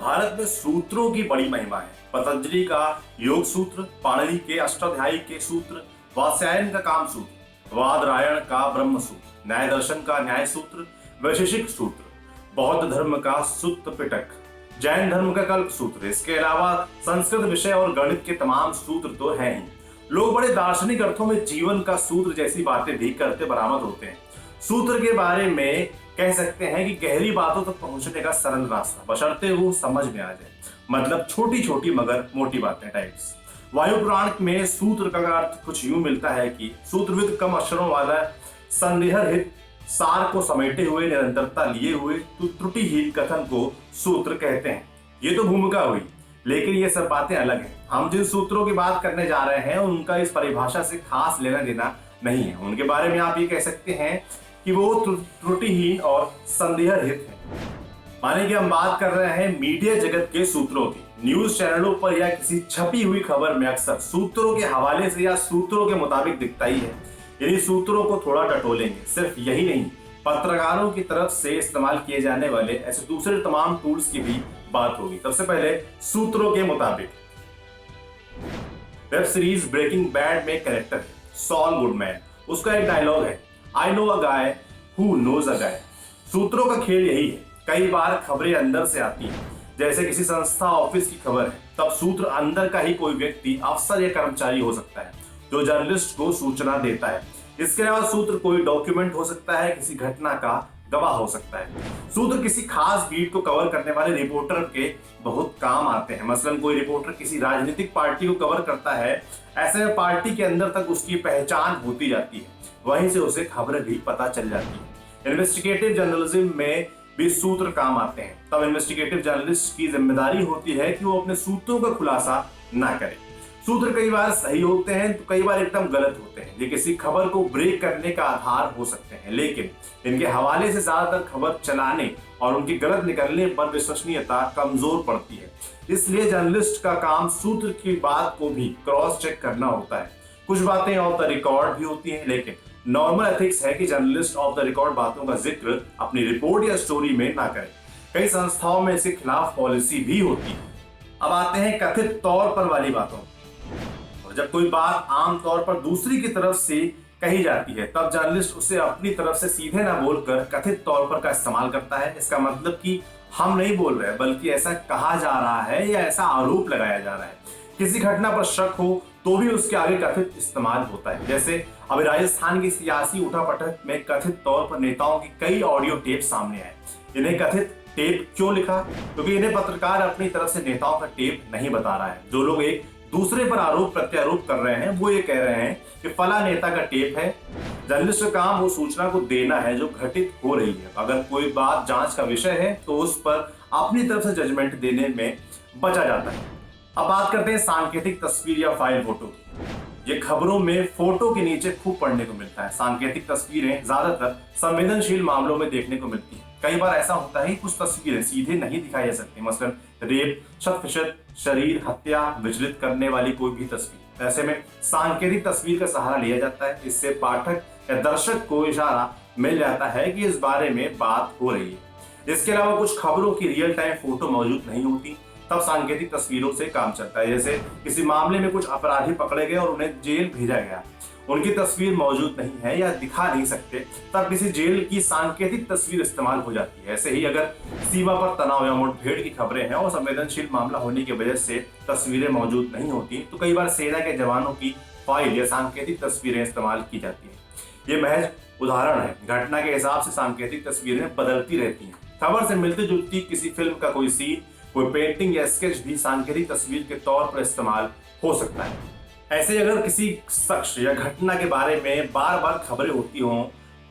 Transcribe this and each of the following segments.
भारत में सूत्रों की बड़ी महिमा है। पतंजलि का योग सूत्र, पाणिनि के अष्टाध्यायी के सूत्र, वात्स्यायन का काम सूत्र, वादरायण का ब्रह्म सूत्र, न्याय दर्शन का न्याय सूत्र, वैशेषिक सूत्र, बौद्ध धर्म का सुत्त पिटक, जैन धर्म का कल्प सूत्र, इसके अलावा संस्कृत विषय और गणित के तमाम सूत्र तो हैं ही। लोग बड़े दार्शनिक अर्थों में जीवन का सूत्र जैसी बातें भी करते बरामद होते हैं। सूत्र के बारे में कह सकते हैं कि गहरी बातों तक पहुंचने का सरल रास्ता, बशर्ते वो समझ में आ जाए। मतलब छोटी छोटी मगर मोटी बातें टाइप्स। वायु पुराण में सूत्र का अर्थ कुछ यूं मिलता है कि सूत्रविद कम अक्षरों वाला संदेहरहित सार को समेटे हुए, निरंतरता लिए हुए त्रुटिहीन कथन को सूत्र कहते हैं। ये तो भूमिका हुई, लेकिन ये सब बातें अलग हैं। हम जिन सूत्रों की बात करने जा रहे हैं उनका इस परिभाषा से खास लेना देना नहीं है। उनके बारे में आप ये कह सकते हैं कि वो त्रुटिहीन और संदेहरहित है। माने कि हम बात कर रहे हैं मीडिया जगत के सूत्रों की। न्यूज चैनलों पर या किसी छपी हुई खबर में अक्सर सूत्रों के हवाले से या सूत्रों के मुताबिक दिखता ही है। इन्हीं सूत्रों को थोड़ा टटोलेंगे। सिर्फ यही नहीं, पत्रकारों की तरफ से इस्तेमाल किए जाने वाले ऐसे दूसरे तमाम टूल्स की भी बात होगी। सबसे पहले सूत्रों के मुताबिक, वेब सीरीज ब्रेकिंग बैड में कैरेक्टर है सॉल गुडमैन। उसका एक डायलॉग है, I know a guy who knows a guy. सूत्रों का खेल यही है। कई बार खबरें अंदर से आती हैं, जैसे किसी संस्था ऑफिस की खबर है, तब सूत्र अंदर का ही कोई व्यक्ति, अफसर या कर्मचारी हो सकता है जो जर्नलिस्ट को सूचना देता है। इसके अलावा सूत्र कोई डॉक्यूमेंट हो सकता है, किसी घटना का गवाह हो सकता है। सूत्र किसी खास बीट को कवर करने वाले रिपोर्टर के बहुत काम आते हैं। मसलन कोई रिपोर्टर किसी राजनीतिक पार्टी को कवर करता है, ऐसे में पार्टी के अंदर तक उसकी पहचान होती जाती है, वहीं से उसे खबर भी पता चल जाती है। इन्वेस्टिगेटिव जर्नलिज्म में भी सूत्र काम आते हैं। तब इन्वेस्टिगेटिव जर्नलिस्ट की जिम्मेदारी होती है कि वो अपने सूत्रों का खुलासा ना करे। सूत्र कई बार सही होते हैं तो कई बार एकदम गलत होते हैं। ये किसी खबर को ब्रेक करने का आधार हो सकते हैं, लेकिन इनके हवाले से ज्यादातर खबर चलाने और उनकी गलत निकलने पर विश्वसनीयता कमजोर पड़ती है। इसलिए जर्नलिस्ट का काम सूत्र की बात को भी क्रॉस चेक करना होता है। कुछ बातें ऑफ द रिकॉर्ड भी होती हैं, लेकिन नॉर्मल एथिक्स है कि जर्नलिस्ट ऑफ द रिकॉर्ड बातों का जिक्र अपनी रिपोर्ट या स्टोरी में ना करे। कई संस्थाओं में इसके खिलाफ पॉलिसी भी होती है। अब आते हैं कथित तौर पर वाली बातों। और जब कोई बात आम तौर पर दूसरी की तरफ से कही जाती है, तब जर्नलिस्ट उसे अपनी तरफ से सीधे ना बोलकर कथित तौर पर का इस्तेमाल करता है। इसका मतलब कि हम नहीं बोल रहे, बल्कि ऐसा कहा जा रहा है या ऐसा आरोप लगाया जा रहा है। किसी घटना पर शक हो तो भी उसके आगे कथित इस्तेमाल होता है। जैसे अभी राजस्थान की सियासी उठापटक में कथित तौर पर नेताओं की कई ऑडियो टेप सामने आए। इन्हें कथित टेप क्यों लिखा? क्योंकि इन्हें पत्रकार अपनी तरफ से नेताओं का टेप नहीं बता रहा है। जो लोग एक दूसरे पर आरोप प्रत्यारोप कर रहे हैं वो ये कह रहे हैं कि फला नेता का टेप है। जर्नलिस्ट का काम वो सूचना को देना है जो घटित हो रही है। अगर कोई बात जांच का विषय है तो उस पर अपनी तरफ से जजमेंट देने में बचा जाता है। अब बात करते हैं सांकेतिक तस्वीर या फाइल फोटो की। ये खबरों में फोटो के नीचे खूब पढ़ने को मिलता है। सांकेतिक तस्वीरें ज्यादातर संवेदनशील मामलों में देखने को मिलती हैं। कई बार ऐसा होता है कि कुछ तस्वीरें सीधे नहीं दिखाई जा सकती, मसलन रेप, शत शरीर हत्या विचलित करने वाली कोई भी तस्वीर। ऐसे में सांकेतिक तस्वीर का सहारा लिया जाता है। इससे पाठक या दर्शक को इशारा मिल जाता है कि इस बारे में बात हो रही है। इसके अलावा कुछ खबरों की रियल टाइम फोटो मौजूद नहीं होती, तब सांकेतिक तस्वीरों से काम चलता है। जैसे किसी मामले में कुछ अपराधी पकड़े गए और उन्हें जेल भेजा गया, उनकी तस्वीर मौजूद नहीं है या दिखा नहीं सकते, तब किसी जेल की सांकेतिक तस्वीर इस्तेमाल हो जाती है। ऐसे ही अगर सीमा पर तनाव या मुठभेड़ की खबरें हैं और संवेदनशील मामला होने की वजह से तस्वीरें मौजूद नहीं होती, तो कई बार सेना के जवानों की फाइल या सांकेतिक तस्वीरें इस्तेमाल की जाती है। ये महज उदाहरण है। घटना के हिसाब से सांकेतिक तस्वीरें बदलती रहती हैं। खबर से मिलती जुलती किसी फिल्म का कोई सीन, कोई पेंटिंग या स्केच भी सांकेतिक तस्वीर के तौर पर इस्तेमाल हो सकता है। ऐसे अगर किसी शख्स या घटना के बारे में बार बार खबरें होती हों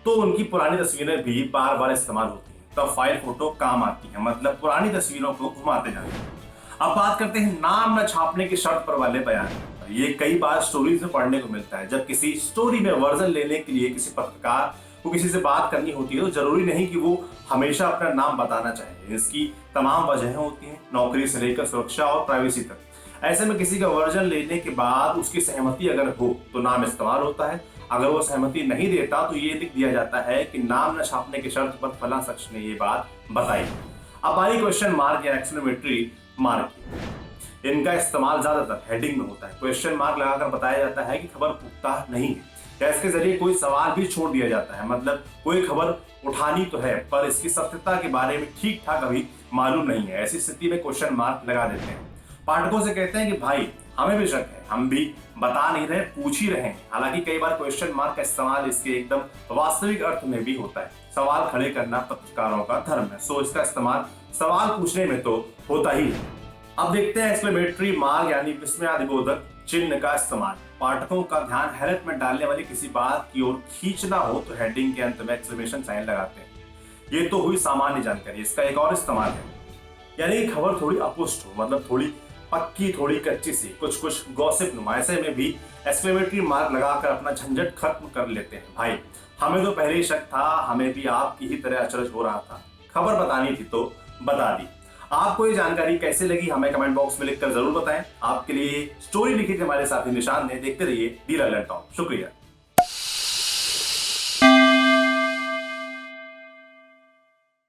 तो उनकी पुरानी तस्वीरें भी बार बार इस्तेमाल होती हैं, तब फाइल फोटो काम आती है। मतलब पुरानी तस्वीरों को घुमाते जाते हैं। अब बात करते हैं नाम न छापने की शर्त पर वाले बयान। ये कई बार स्टोरीज में पढ़ने को मिलता है। जब किसी स्टोरी में वर्जन लेने के लिए किसी पत्रकार को किसी से बात करनी होती है तो जरूरी नहीं कि वो हमेशा अपना नाम बताना चाहे। इसकी तमाम वजहें होती हैं, नौकरी से लेकर सुरक्षा और प्राइवेसी तक। ऐसे में किसी का वर्जन लेने के बाद उसकी सहमति अगर हो तो नाम इस्तेमाल होता है। अगर वो सहमति नहीं देता तो ये लिख दिया जाता है कि नाम न छापने की शर्त पर फला शख्स ने ये बात बताई। अब आई क्वेश्चन मार्क या एक्सक्लेमेटरी मार्क की। इनका इस्तेमाल ज्यादातर हेडिंग में होता है। क्वेश्चन मार्क लगाकर बताया जाता है कि खबर पुख्ता नहीं है, या इसके जरिए कोई सवाल भी छोड़ दिया जाता है, मतलब कोई खबर उठानी तो है पर इसकी सत्यता के बारे में ठीक ठाक अभी मालूम नहीं है। ऐसी स्थिति में क्वेश्चन मार्क लगा देते हैं। पाठकों से कहते हैं कि भाई हमें भी शक है, हम भी बता नहीं रहे, पूछ ही रहे हैं। हालांकि कई बार क्वेश्चन मार्क का इस्तेमाल इसके एकदम वास्तविक अर्थ में भी होता है। सवाल खड़े करना पत्रकारों का धर्म है, सो इसका इस्तेमाल सवाल पूछने में तो होता ही है। अब देखते हैं एक्सक्लेमेटरी मार्क यानी विस्मयादिबोधक चिन्ह का इस्तेमाल। पाठकों का ध्यान हैरत में डालने वाली किसी बात की ओर खींचना हो तो हेडिंग के अंत में एक्सक्लेमेशन साइन लगाते हैं। ये तो हुई सामान्य जानकारी। इसका एक और इस्तेमाल है, यानी खबर थोड़ी अपुष्ट हो, मतलब थोड़ी पक्की थोड़ी कच्ची सी, कुछ गॉसिप नुमा, ऐसे में भी एक्सक्लेमेटरी मार्क लगाकर अपना झंझट खत्म कर लेते हैं। भाई हमें तो पहले ही शक था, हमें भी आपकी ही तरह अचरज हो रहा था, खबर बतानी थी तो बता दी। आपको ये जानकारी कैसे लगी हमें कमेंट बॉक्स में लिखकर जरूर बताएं। आपके लिए स्टोरी लिखी थी हमारे साथी निशान ने। देखते रहिए दी लर्न टॉक। शुक्रिया।